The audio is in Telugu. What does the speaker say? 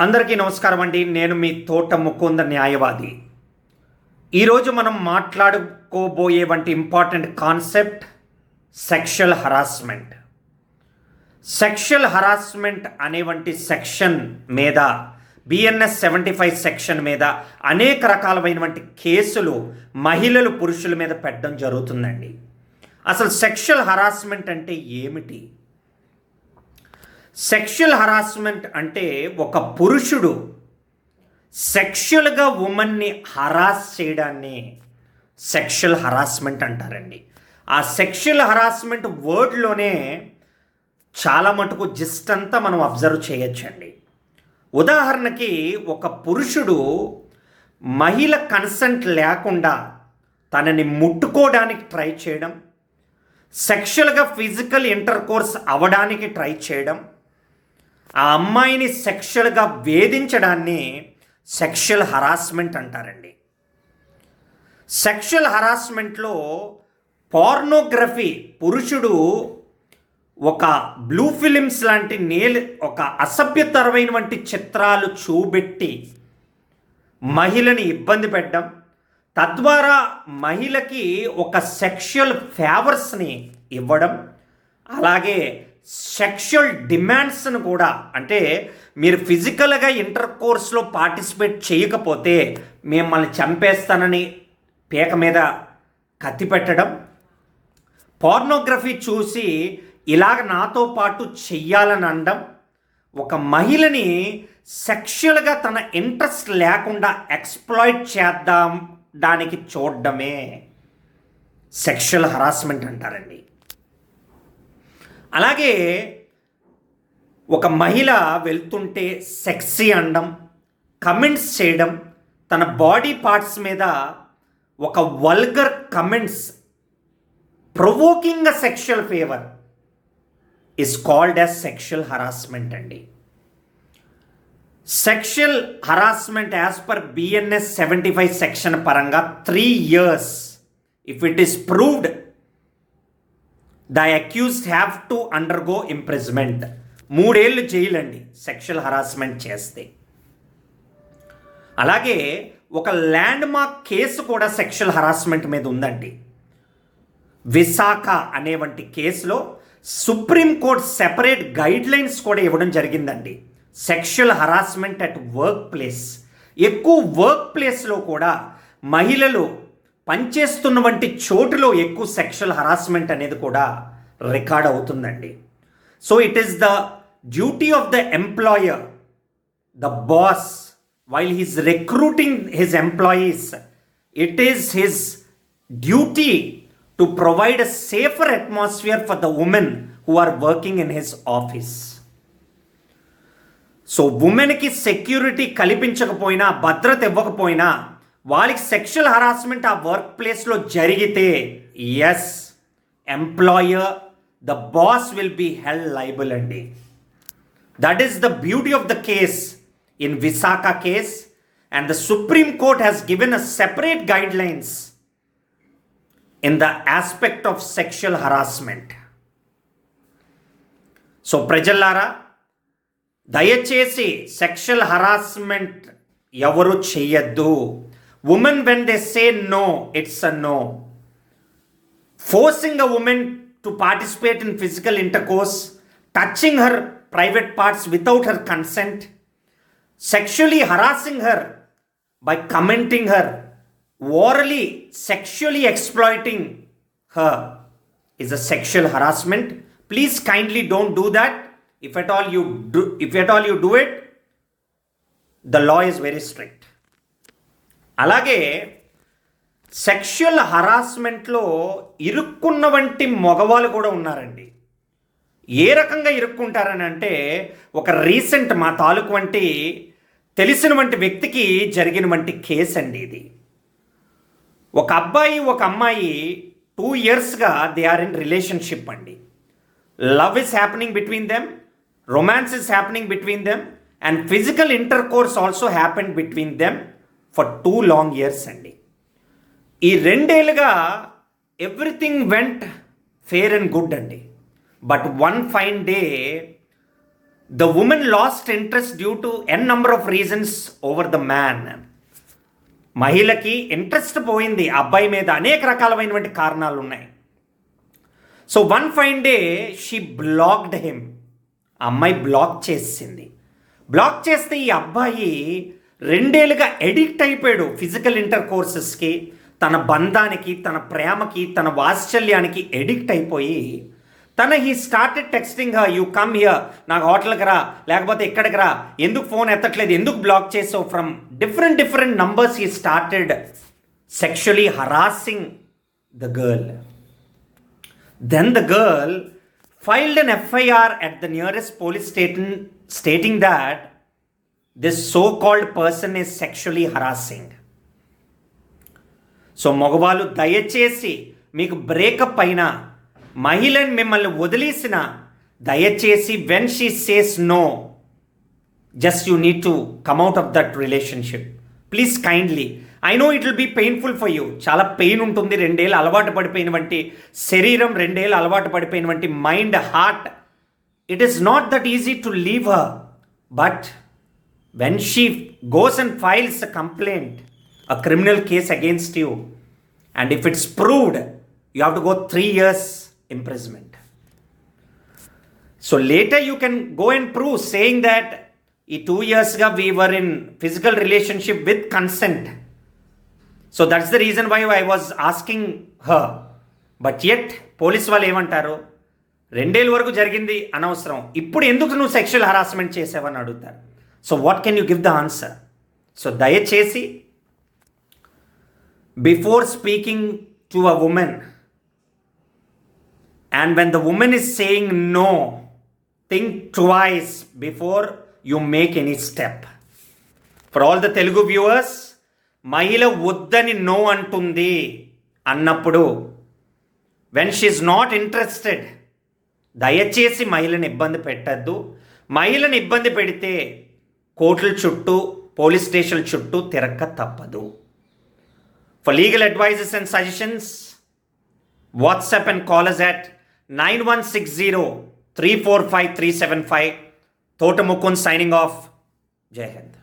అందరికీ నమస్కారం అండి. నేను మీ తోట ముకుంద న్యాయవాది. ఈరోజు మనం మాట్లాడుకోబోయే వంటి important concept sexual harassment. Sexual harassment అనే వంటి సెక్షన్ మీద బిఎన్ఎస్ 75 సెక్షన్ మీద అనేక రకాలైనటువంటి కేసులు మహిళలు పురుషుల మీద పెట్టడం జరుగుతుందండి. అసలు సెక్షువల్ హరాస్మెంట్ అంటే ఏమిటి? సెక్షువల్ హరాస్మెంట్ అంటే ఒక పురుషుడు సెక్షువల్గా ఉమెన్ని హరాస్ చేయడాన్ని సెక్షువల్ హరాస్మెంట్ అంటారండి. ఆ సెక్షువల్ హరాస్మెంట్ వర్డ్లోనే చాలా మటుకు జిస్ట్ అంతా మనం అబ్జర్వ్ చేయొచ్చండి. ఉదాహరణకి ఒక పురుషుడు మహిళ కన్సెంట్ లేకుండా తనని ముట్టుకోవడానికి ట్రై చేయడం, సెక్షువల్గా ఫిజికల్ ఇంటర్కోర్స్ అవ్వడానికి ట్రై చేయడం, ఆ అమ్మాయిని సెక్షువల్గా వేధించడాన్ని సెక్షువల్ హరాస్మెంట్ అంటారండి. సెక్షువల్ హరాస్మెంట్లో పోర్నోగ్రఫీ, పురుషుడు ఒక బ్లూ ఫిలిమ్స్ లాంటి ఒక అసభ్యతరమైనటువంటి చిత్రాలు చూపెట్టి మహిళని ఇబ్బంది పెట్టడం, తద్వారా మహిళకి ఒక సెక్షువల్ ఫేవర్స్ని ఇవ్వడం, అలాగే సెక్షువల్ డిమాండ్స్ను కూడా, అంటే మీరు ఫిజికల్గా ఇంటర్ కోర్స్లో పార్టిసిపేట్ చేయకపోతే మిమ్మల్ని చంపేస్తానని పీక మీద కత్తి పెట్టడం, పోర్నోగ్రఫీ చూసి ఇలాగ నాతో పాటు చెయ్యాలని అనడం, ఒక మహిళని సెక్షువల్గా తన ఇంట్రెస్ట్ లేకుండా ఎక్స్ప్లాయిట్ చేద్దాం దానికి చూడడమే సెక్షువల్ హరాస్మెంట్ అంటారండి. అలాగే ఒక మహిళ వెళ్తుంటే సెక్సీ అనడం, కమెంట్స్ చేయడం, తన బాడీ పార్ట్స్ మీద ఒక vulgar comments provoking a sexual favour is called as sexual harassment అండి. Sexual harassment as per BNS 75 section పరంగా 3 years if it is proved the accused have to undergo imprisonment. 3 ఏళ్ళు జైలు అండి సెక్షువల్ హరాస్మెంట్ చేస్తే. అలాగే ఒక ల్యాండ్ మార్క్ కేసు కూడా సెక్షువల్ హరాస్మెంట్ మీద ఉందండి. విశాఖ అనే వంటి కేసులో సుప్రీంకోర్టు సెపరేట్ గైడ్ లైన్స్ కూడా ఇవ్వడం జరిగిందండి. Sexual harassment at work place, ఎక్కువ వర్క్ ప్లేస్లో కూడా మహిళలు పనిచేస్తున్న వంటి చోటులో ఎక్కువ సెక్షువల్ హరాస్మెంట్ అనేది కూడా రికార్డ్ అవుతుందండి. So it is the duty of the employer, the boss, while he's recruiting his employees, it is his duty to provide a safer atmosphere for the women who are working in his office. So ఉమెన్కి సెక్యూరిటీ కల్పించకపోయినా, భద్రత ఇవ్వకపోయినా, వాళ్ళకి సెక్షువల్ హరాస్మెంట్ ఆ వర్క్ ప్లేస్లో జరిగితే yes, employer, the boss will be held liable అండి. That is the beauty of the case in Vishakha case, and the supreme court has given a separate guidelines in the aspect of sexual harassment. So ప్రజల్లారా, దయచేసి సెక్షువల్ హరాస్మెంట్ ఎవరు చెయ్యొద్దు. Women, when they say no, it's a no. Forcing a woman to participate in physical intercourse, touching her private parts without her consent, sexually harassing her by commenting her, orally sexually exploiting her is a sexual harassment. Please kindly don't do that. If at all you do it, the law is very strict. అలాగే సెక్షువల్ హరాస్మెంట్లో ఇరుక్కున్న వంటి మగవాళ్ళు కూడా ఉన్నారండి. ఏ రకంగా ఇరుక్కుంటారని అంటే, ఒక రీసెంట్ మా తాలూకు వంటి తెలిసిన వంటి వ్యక్తికి జరిగిన వంటి కేసు అండి ఇది. ఒక అబ్బాయి ఒక అమ్మాయి 2 yearsగా దే ఆర్ ఇన్ రిలేషన్షిప్ అండి. Love is happening between them, romance is happening between them, and physical intercourse also happen between them for 2 long years అండి. ఈ 2 ఏళ్ళుగా everything went fair and good అండి. But one fine day The woman lost interest due to n number of reasons over the man. మహిళకి ఇంట్రెస్ట్ పోయింది అబ్బాయి మీద, అనేక రకాలైనటువంటి కారణాలు ఉన్నాయి. So one fine day she blocked him. అమ్మాయి బ్లాక్ చేసింది. బ్లాక్ చేస్తే ఈ అబ్బాయి 2 ఏళ్ళుగా ఎడిక్ట్ అయిపోయాడు ఫిజికల్ ఇంటర్ కోర్సెస్కి, తన బంధానికి, తన ప్రేమకి, తన వాత్సల్యానికి ఎడిక్ట్ అయిపోయి he started texting her, you come here, నాకు హోటల్కి రా, లేకపోతే ఎక్కడికి రా, ఎందుకు ఫోన్ ఎత్తట్లేదు, ఎందుకు బ్లాక్ చేసావు, from different numbers he started sexually harassing the girl. Then the girl filed an FIR at the nearest police station stating that this so-called person is sexually harassing. So మగవాళ్ళు దయచేసి మీకు బ్రేకప్ అయినా, మహిళని మిమ్మల్ని వదిలేసిన, దయచేసి when she says no, just you need to come out of that relationship please kindly. I know it will be painful for you. చాలా పెయిన్ ఉంటుంది. 2 ఏళ్ళు అలవాటు పడిపోయినటువంటి శరీరం, 2 ఏళ్ళు అలవాటు పడిపోయినటువంటి mind, heart, it is not that easy to leave her. But when she goes and files a complaint, a criminal case against you, and if it's proved, you have to go 3 years imprisonment. So later you can go and prove, saying that ఈ 2 years ga we were in physical relationship with consent. So that's the reason why I was asking her. But yet police వాళ్ళు ఏమంటారు, 2 ఏళ్ళ వరకు జరిగింది అనవసరం, ఇప్పుడు ఎందుకు నువ్వు సెక్షువల్ హరాస్మెంట్ చేసావని అడుగుతారు. So what can you give the answer? So దయచేసి before speaking to a woman, and when the woman is saying no, think twice before you make any step. For all the Telugu viewers, మహిళ వద్దని నో అంటుంది అన్నప్పుడు, when she is not interested, దయచేసి మహిళని ఇబ్బంది పెట్టద్దు. మహిళని ఇబ్బంది పెడితే కోర్టుల చుట్టూ, పోలీస్ స్టేషన్ల చుట్టూ తిరక్క తప్పదు. For legal advices and suggestions, WhatsApp and call us at 9160 345 375. Thota Mukund signing off. Jai Hind.